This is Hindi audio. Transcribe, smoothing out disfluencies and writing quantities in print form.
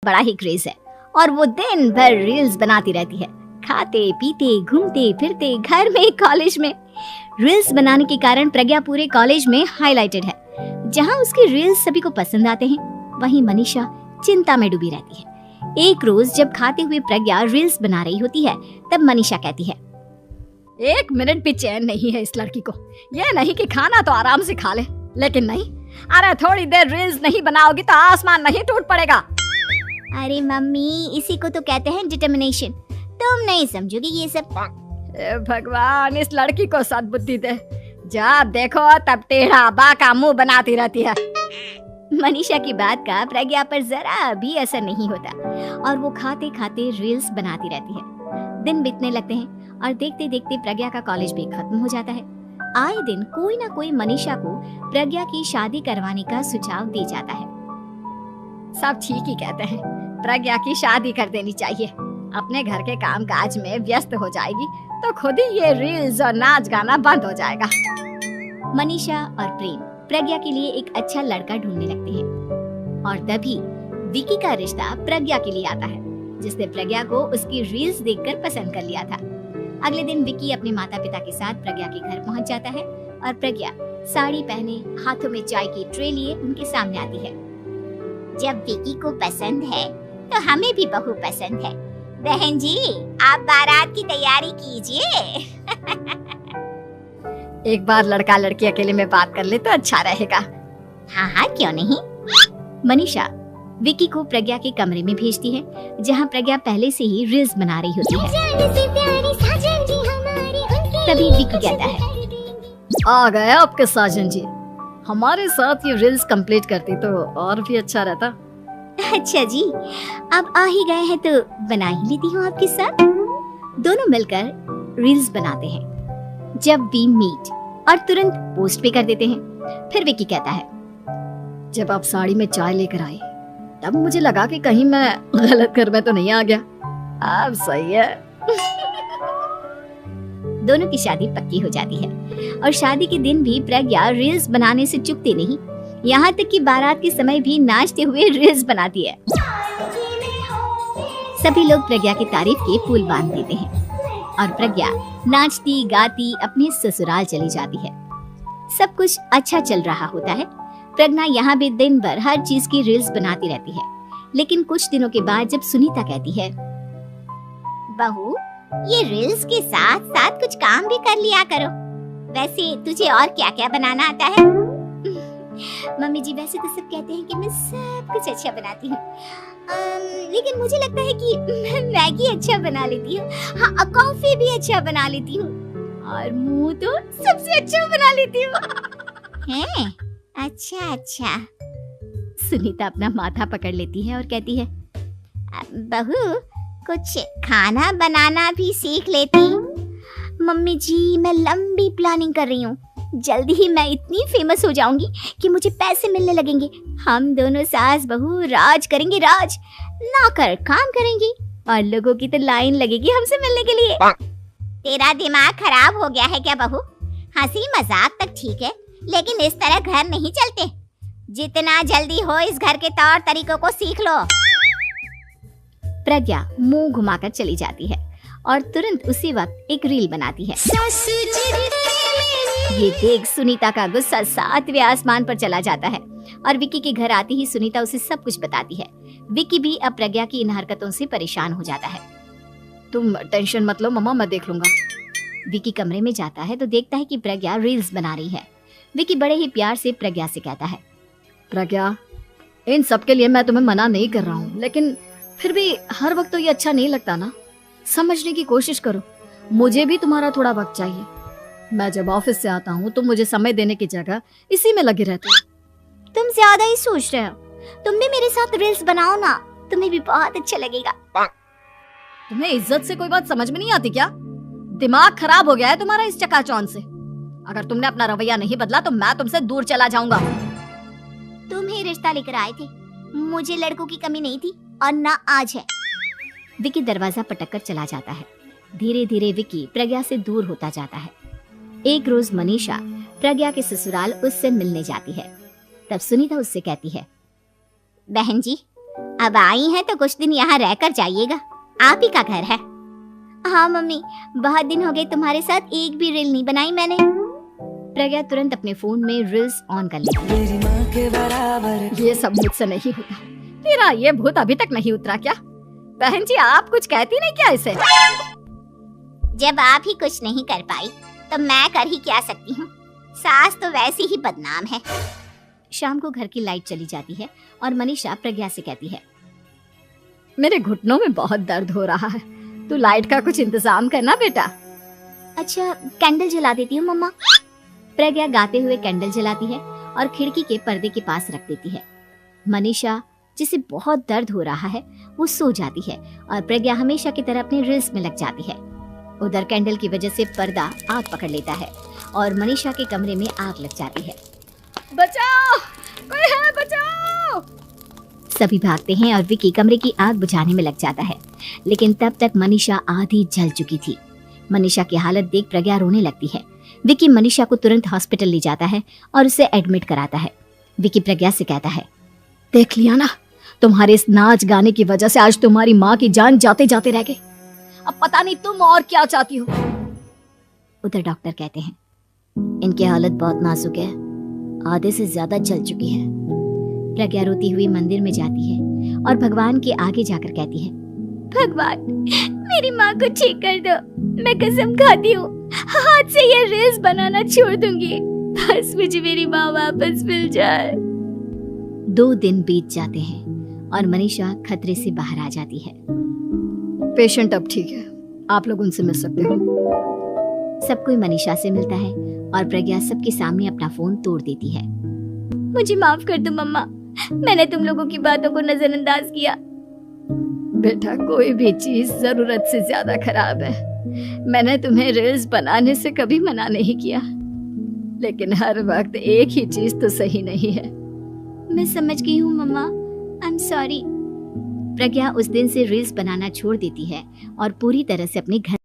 बड़ा ही क्रेज है और वो दिन भर रील्स बनाती रहती है, खाते पीते घूमते फिरते घर में कॉलेज में। रील्स बनाने के कारण प्रज्ञा पूरे कॉलेज में हाईलाइटेड है। जहाँ उसके रील्स सभी को पसंद आते हैं, वहीं मनीषा चिंता में डूबी रहती है। एक रोज जब खाते हुए प्रज्ञा रील्स बना रही होती है, तब मनीषा कहती है, 1 मिनट भी चैन नहीं है इस लड़की को। ये नहीं कि खाना तो आराम से खा ले, लेकिन नहीं, अरे थोड़ी देर रील्स नहीं बनाओगी तो आसमान नहीं टूट पड़ेगा। अरे मम्मी, इसी को तो कहते हैं डिटर्मिनेशन। तुम नहीं समझोगी ये सब। भगवान, इस लड़की को सद्बुद्धि दे। जब देखो तब टेढ़ा बाका मुंह बनाती रहती है। मनीषा की बात का प्रज्ञा पर जरा भी असर नहीं होता और वो खाते खाते रील्स बनाती रहती है। दिन बीतने लगते हैं और देखते देखते प्रज्ञा का कॉलेज भी खत्म हो जाता है। आए दिन कोई ना कोई मनीषा को प्रज्ञा की शादी करवाने का सुझाव दे जाता है। सब ठीक ही कहते हैं, प्रज्ञा की शादी कर देनी चाहिए। अपने घर के काम काज में व्यस्त हो जाएगी तो खुद ही ये रील्स और नाच गाना बंद हो जाएगा। मनीषा और प्रेम प्रज्ञा के लिए एक अच्छा लड़का ढूंढने लगते हैं और तभी विकी का रिश्ता प्रज्ञा के लिए आता है, जिसने प्रज्ञा को उसकी रील्स देखकर पसंद कर लिया था। अगले दिन विकी अपने माता पिता के साथ प्रज्ञा के घर पहुंच जाता है और प्रज्ञा साड़ी पहने हाथों में चाय की ट्रे लिए उनके सामने आती है। जब विकी को पसंद है तो हमें भी बहू पसंद है। बहन जी, आप बारात की तैयारी कीजिए। एक बार लड़का लड़की अकेले में बात कर ले तो अच्छा रहेगा। हाँ हाँ, क्यों नहीं। मनीषा विकी को प्रज्ञा के कमरे में भेजती है, जहाँ प्रज्ञा पहले से ही रील्स बना रही होती है। तभी विकी कहता है, आ गए आपके साजन जी। हमारे साथ ये रील्स कंप्लीट करती तो और भी अच्छा रहता। अच्छा जी, अब आ ही गए हैं तो बना ही लेती हूँ आपके साथ। दोनों मिलकर रील्स बनाते हैं। जब वी मीट और तुरंत पोस्ट भी कर देते हैं। फिर विकी कहता है, जब आप साड़ी में चाय लेकर आई तब मुझे लगा कि कहीं मैं गलत घर में तो नहीं आ गया। अब सही है। दोनों की शादी पक्की हो जाती है और शादी के दिन भी प्रज्ञा रील्स बनाने से चूकती नहीं, यहाँ तक कि बारात के समय भी नाचते हुए रील्स बनाती है। सभी लोग प्रज्ञा की तारीफ के पुल बांध देते हैं और प्रज्ञा नाचती गाती अपने ससुराल चली जाती है। सब कुछ अच्छा चल रहा होता है। प्रज्ञा यहाँ भी दिन भर हर चीज की रील्स बनाती रहती है। लेकिन कुछ दिनों के बाद जब सुनीता कहती है, बहू, ये रील्स के साथ साथ कुछ काम भी कर लिया करो। वैसे तुझे और क्या क्या बनाना आता है? मम्मी जी, वैसे तो सब कहते हैं कि मैं सब कुछ अच्छा बनाती हूँ, लेकिन मुझे लगता है कि मैं मैगी अच्छा बना लेती हूँ। हाँ, कॉफी भी अच्छा बना लेती हूँ और मुंह तो सबसे अच्छा बना लेती हूँ। हैं? अच्छा अच्छा। सुनीता अपना माथा पकड़ लेती है और कहती है, बहू, कुछ खाना बनाना भी सीख लेती। मम्मी जी, मैं लंबी प्लानिंग कर रही हूँ। जल्दी ही मैं इतनी फेमस हो जाऊंगी कि मुझे पैसे मिलने लगेंगे। हम दोनों सास बहू राज करेंगे, राज। नौकर काम करेंगे और लोगों की तो लाइन लगेगी हमसे मिलने के लिए। तेरा दिमाग खराब हो गया है क्या बहू? हंसी मजाक तक ठीक है, लेकिन इस तरह घर नहीं चलते। जितना जल्दी हो इस घर के तौर तरीकों को सीख लो। प्रज्ञा मुंह घुमाकर चली जाती है और तुरंत उसी वक्त एक रील बनाती है। ये देख सुनीता का गुस्सा 7वें आसमान पर चला जाता है और विकी के घर आती ही सुनीता उसे सब कुछ बताती है। विकी भी अब प्रज्ञा की इन हरकतों से परेशान हो जाता है। तुम टेंशन मत लो मम्मा, मैं देख लूंगा। विकी कमरे में जाता है तो देखता है कि प्रज्ञा रील्स बना रही है। विकी बड़े ही प्यार से प्रज्ञा से कहता है, प्रज्ञा, इन सब के लिए मैं तुम्हें मना नहीं कर रहा हूँ, लेकिन फिर भी हर वक्त तो ये अच्छा नहीं लगता ना। समझने की कोशिश करो, मुझे भी तुम्हारा थोड़ा वक्त चाहिए। मैं जब ऑफिस से आता हूँ तो मुझे समय देने की जगह इसी में लगे रहते हो। तुम ज्यादा ही सोच रहे हो। तुम भी मेरे साथ रील्स बनाओ ना, तुम्हें भी बहुत अच्छा लगेगा। तुम्हें इज्जत से कोई बात समझ में नहीं आती क्या? दिमाग खराब हो गया है तुम्हारा इस चकाचौंध से। अगर तुमने अपना रवैया नहीं बदला तो मैं तुमसे दूर चला जाऊंगा। तुम ही रिश्ता लेकर आए थे, मुझे लड़कों की कमी नहीं थी और ना आज है। विकी दरवाजा पटककर चला जाता है। धीरे धीरे विकी प्रज्ञा से दूर होता जाता है। एक रोज मनीषा प्रज्ञा के ससुराल उससे मिलने जाती है। तब सुनीता उससे कहती है, बहन जी, अब आई हैं तो कुछ दिन यहाँ रहकर जाइएगा, आप ही का घर है। हाँ मम्मी, बहुत दिन हो गए तुम्हारे साथ एक भी रील नहीं बनाई मैंने। प्रज्ञा तुरंत अपने फोन में रील्स ऑन कर लेती है। ये सब मुझसे नहीं होता, तेरा ये भूत अभी तक नहीं उतरा क्या? बहन जी आप कुछ कहती नहीं क्या इसे? जब आप ही कुछ नहीं कर पाई तो मैं कर ही क्या सकती हूँ, सास तो वैसी ही बदनाम है। शाम को घर की लाइट चली जाती है और मनीषा प्रज्ञा से कहती है, मेरे घुटनों में बहुत दर्द हो रहा है, तू लाइट का कुछ इंतजाम करना बेटा। अच्छा कैंडल जला देती हूँ मम्मा। प्रज्ञा गाते हुए कैंडल जलाती है और खिड़की के पर्दे के पास रख देती है। मनीषा जिसे बहुत दर्द हो रहा है वो सो जाती है और प्रज्ञा हमेशा की तरह अपने रील्स में लग जाती है। उधर कैंडल की वजह से पर्दा आग पकड़ लेता है और मनीषा के कमरे में आग लग जाती है। बचाओ, कोई है, बचाओ। सभी भागते हैं और विकी कमरे की आग बुझाने में लग जाता है, लेकिन तब तक मनीषा आधी जल चुकी थी। मनीषा की हालत देख प्रज्ञा रोने लगती है। विकी मनीषा को तुरंत हॉस्पिटल ले जाता है और उसे एडमिट कराता है। विकी प्रज्ञा से कहता है, देख लिया ना, तुम्हारे इस नाच गाने की वजह से आज तुम्हारी माँ की जान जाते जाते रह गई। अब पता नहीं तुम और क्या चाहती हो। उधर डॉक्टर कहते हैं, इनकी हालत बहुत नाजुक है, आधे से ज्यादा जल चुकी है। प्रज्ञा रोती हुई मंदिर में जाती है और भगवान के आगे जाकर कहती है, भगवान मेरी माँ को ठीक कर दो, मैं कसम खाती हूँ हाथ से ये रील्स बनाना छोड़ दूंगी, बस मुझे मेरी माँ वापस मिल जाए। 2 दिन बीत जाते हैं और मनीषा खतरे से बाहर आ जाती है। पेशेंट अब ठीक है, आप लोग उनसे मिल सकते हो। सब कोई मनीषा से मिलता है और प्रज्ञा सबके सामने अपना फोन तोड़ देती है। मुझे माफ कर दो मम्मा, मैंने तुम लोगों की बातों को नजरअंदाज किया। बेटा कोई भी चीज जरूरत से ज्यादा खराब है। मैंने तुम्हें रील्स बनाने से कभी मना नहीं किया, लेकिन हर वक्त एक ही चीज तो सही नहीं है। मैं समझ गई हूँ मम्मा, आई एम सॉरी। प्रज्ञा उस दिन से रील्स बनाना छोड़ देती है और पूरी तरह से अपने घर